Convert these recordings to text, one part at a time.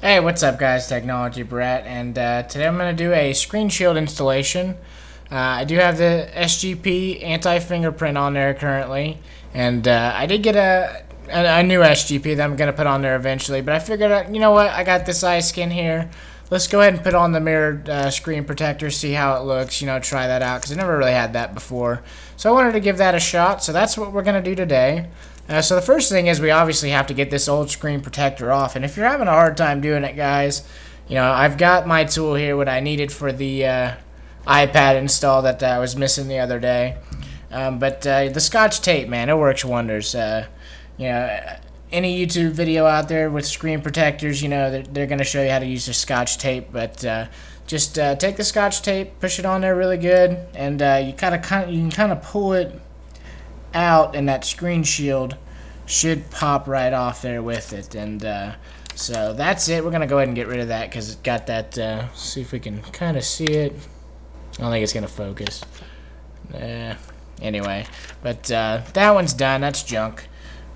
Hey, what's up guys, Technology Brett, and today I'm going to do a screen shield installation. I do have the SGP anti-fingerprint on there currently, and I did get a new SGP that I'm going to put on there eventually, but I figured, you know what, I got this iSkin here. Let's go ahead and put on the mirrored screen protector, see how it looks, try that out, because I never really had that before. So I wanted to give that a shot, so that's what we're going to do today. So the first thing is we obviously have to get this old screen protector off, and if you're having a hard time doing it, guys, I've got my tool here, what I needed for the iPad install that I was missing the other day. But the Scotch tape, man, it works wonders. Any YouTube video out there with screen protectors, they're going to show you how to use the Scotch tape, but just take the Scotch tape, push it on there really good, and you can kind of pull it out, and that screen shield should pop right off there with it. And so that's it. We're gonna go ahead and get rid of that because it's got that see if we can kind of see it. I don't think it's gonna focus. Anyway, but that one's done. That's junk.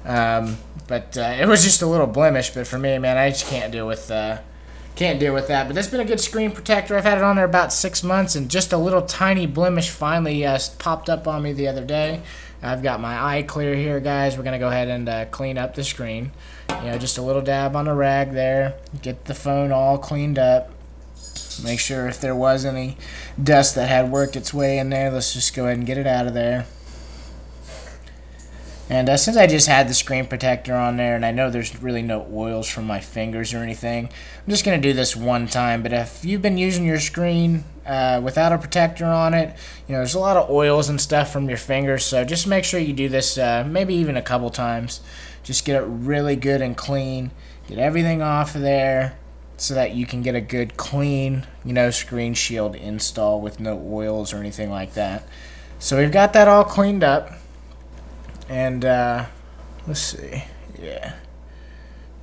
But it was just a little blemish, but for me, man, I just can't deal with that. But that's been a good screen protector. I've had it on there about 6 months, and just a little tiny blemish finally popped up on me the other day. I've got my eye clear here, guys. We're gonna go ahead and clean up the screen. Just a little dab on the rag there. Get the phone all cleaned up. Make sure if there was any dust that had worked its way in there, let's just go ahead and get it out of there. And since I just had the screen protector on there, and I know there's really no oils from my fingers or anything, I'm just going to do this one time. But if you've been using your screen without a protector on it, there's a lot of oils and stuff from your fingers, so just make sure you do this maybe even a couple times. Just get it really good and clean. Get everything off of there so that you can get a good clean, screen shield install with no oils or anything like that. So we've got that all cleaned up. And let's see, yeah,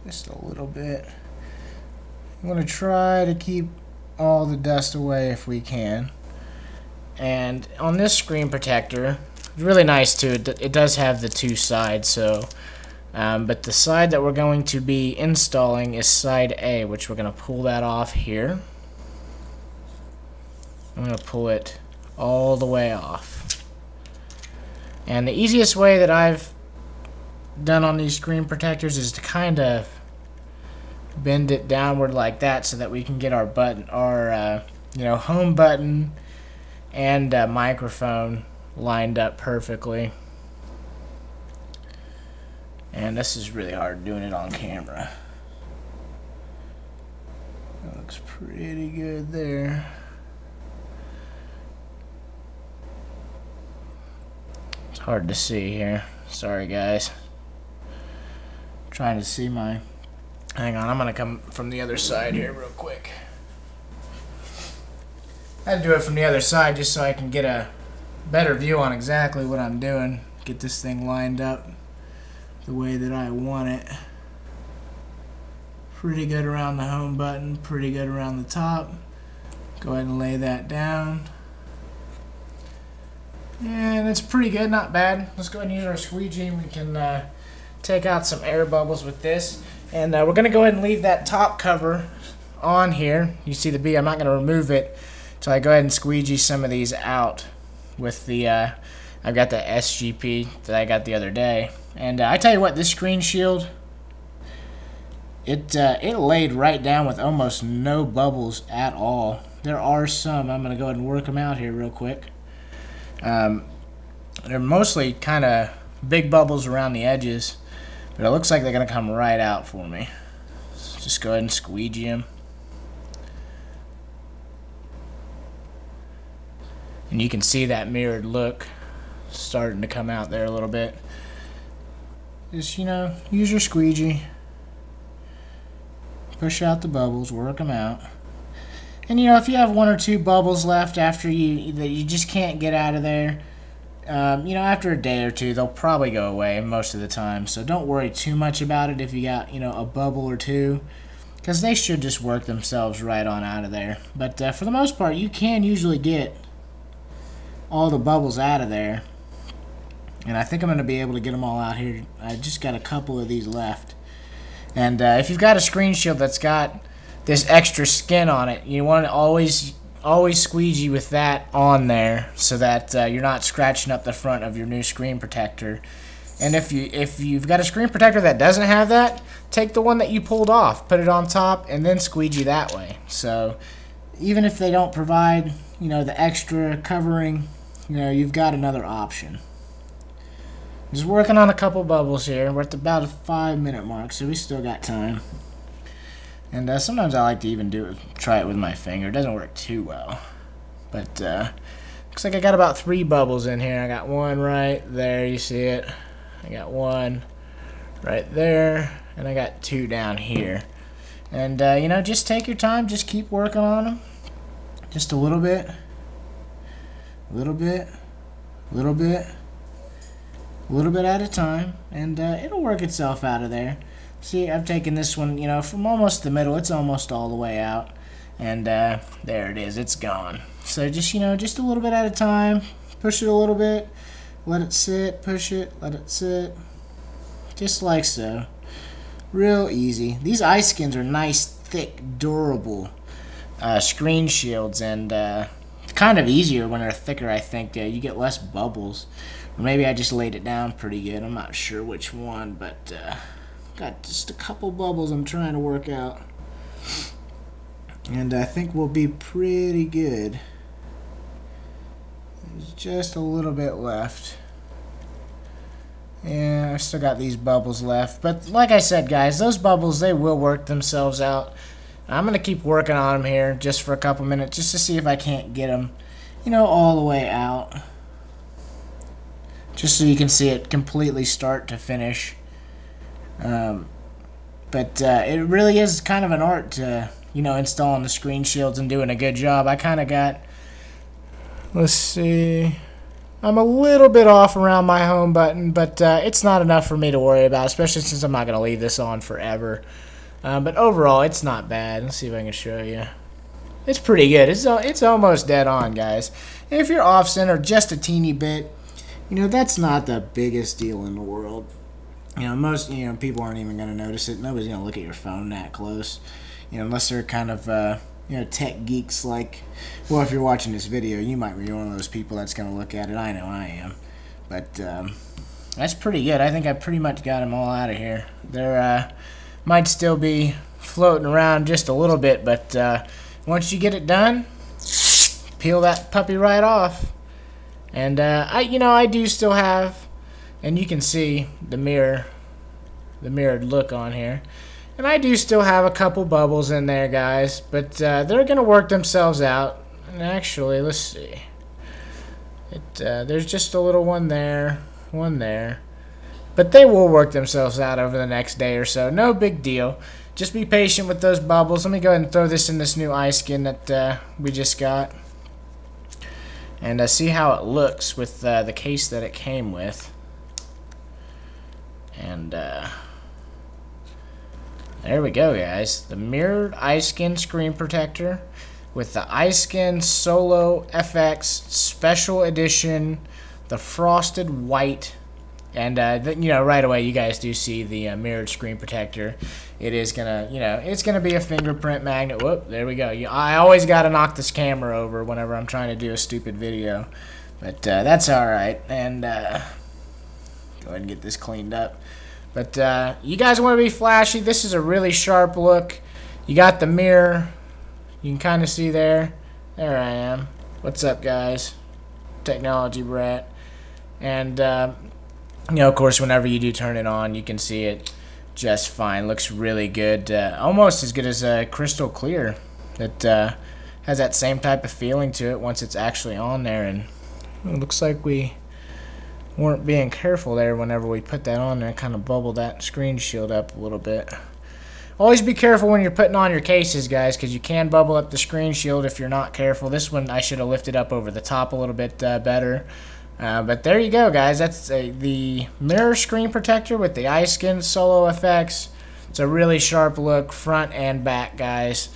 just a little bit. I'm going to try to keep all the dust away if we can. And on this screen protector, it's really nice too. It does have the two sides, so but the side that we're going to be installing is side A, which we're going to pull that off here. I'm going to pull it all the way off. And the easiest way that I've done on these screen protectors is to kind of bend it downward like that so that we can get our button, our home button and microphone lined up perfectly. And this is really hard doing it on camera. That looks pretty good there. Hard to see here. Sorry, guys. Trying to see my... Hang on, I'm going to come from the other side here real quick. I had to do it from the other side just so I can get a better view on exactly what I'm doing. Get this thing lined up the way that I want it. Pretty good around the home button. Pretty good around the top. Go ahead and lay that down. And it's pretty good, not bad. Let's go ahead and use our squeegee. We can take out some air bubbles with this. And we're going to go ahead and leave that top cover on here. You see the B, I'm not going to remove it until I go ahead and squeegee some of these out with the, I've got the SGP that I got the other day. And I tell you what, this screen shield, it laid right down with almost no bubbles at all. There are some. I'm going to go ahead and work them out here real quick. They're mostly kind of big bubbles around the edges, but it looks like they're going to come right out for me. So just go ahead and squeegee them. And you can see that mirrored look starting to come out there a little bit. Just, use your squeegee. Push out the bubbles, work them out. And if you have one or two bubbles left after that you just can't get out of there, after a day or two, they'll probably go away most of the time. So don't worry too much about it if you got, a bubble or two, because they should just work themselves right on out of there. But for the most part, you can usually get all the bubbles out of there. And I think I'm going to be able to get them all out here. I just got a couple of these left. And if you've got a screen shield that's got this extra skin on it. You want to always squeegee with that on there so that you're not scratching up the front of your new screen protector. And if you've got a screen protector that doesn't have that, take the one that you pulled off, put it on top, and then squeegee that way. So even if they don't provide, you know, the extra covering, you know, you've got another option. Just working on a couple bubbles here. We're at about a 5-minute mark, so we still got time. And sometimes I like to even try it with my finger. It doesn't work too well, but looks like I got about 3 bubbles in here. I got one right there. You see it? I got one right there, and I got 2 down here. And you know, just take your time. Just keep working on them. Just a little bit, little bit, little bit, a little bit at a time, and it'll work itself out of there. See, I've taken this one, you know, from almost the middle. It's almost all the way out, and there it is. It's gone. So just, you know, just a little bit at a time. Push it a little bit, let it sit, push it, let it sit, just like so. Real easy. These iSkins are nice, thick, durable screen shields, and kind of easier when they're thicker. I think you get less bubbles. Or maybe I just laid it down pretty good. I'm not sure which one, but got just a couple bubbles I'm trying to work out, and I think we'll be pretty good. There's just a little bit left. Yeah, I've still got these bubbles left, but like I said, guys, those bubbles, they will work themselves out. I'm gonna keep working on them here just for a couple minutes, just to see if I can't get them, you know, all the way out, just so you can see it completely start to finish. But it really is kind of an art to, you know, installing the screen shields and doing a good job. I kind of got, let's see, I'm a little bit off around my home button, but it's not enough for me to worry about, especially since I'm not going to leave this on forever. But overall, it's not bad. Let's see if I can show you. It's pretty good. It's almost dead on, guys. And if you're off-center just a teeny bit, you know, that's not the biggest deal in the world. You know, most, you know, people aren't even going to notice it. Nobody's going to look at your phone that close, you know, unless they're kind of, you know, tech geeks like, well, if you're watching this video, you might be one of those people that's going to look at it. I know I am. But that's pretty good. I think I pretty much got them all out of here. They're might still be floating around just a little bit, but once you get it done, peel that puppy right off. And I do still have, and you can see the mirrored look on here, and I do still have a couple bubbles in there, guys, but they're gonna work themselves out. And actually, let's see, there's just a little one there, but they will work themselves out over the next day or so. No big deal. Just be patient with those bubbles. Let me go ahead and throw this in this new iSkin that we just got, and see how it looks with the case that it came with. And there we go, guys. The mirrored iSkin screen protector with the iSkin Solo FX Special Edition, the frosted white. And you know, right away you guys do see the mirrored screen protector. It is gonna, you know, it's gonna be a fingerprint magnet. Whoop, there we go. I always gotta knock this camera over whenever I'm trying to do a stupid video, but that's all right. And go ahead and get this cleaned up. But you guys want to be flashy? This is a really sharp look. You got the mirror. You can kind of see there. There I am. What's up, guys? Technology Brat. And you know, of course, whenever you do turn it on, you can see it just fine. Looks really good. Almost as good as crystal clear. It has that same type of feeling to it once it's actually on there. And it looks like we weren't being careful there whenever we put that on there. Kind of bubbled that screen shield up a little bit. Always be careful when you're putting on your cases, guys, because you can bubble up the screen shield if you're not careful. This one I should have lifted up over the top a little bit better. But there you go, guys. That's the mirror screen protector with the iSkin Solo FX. It's a really sharp look, front and back, guys.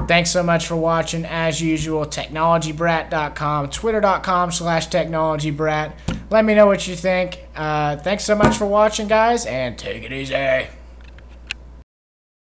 Thanks so much for watching. As usual, technologybrat.com, twitter.com/technologybrat. Let me know what you think. Thanks so much for watching, guys, and take it easy.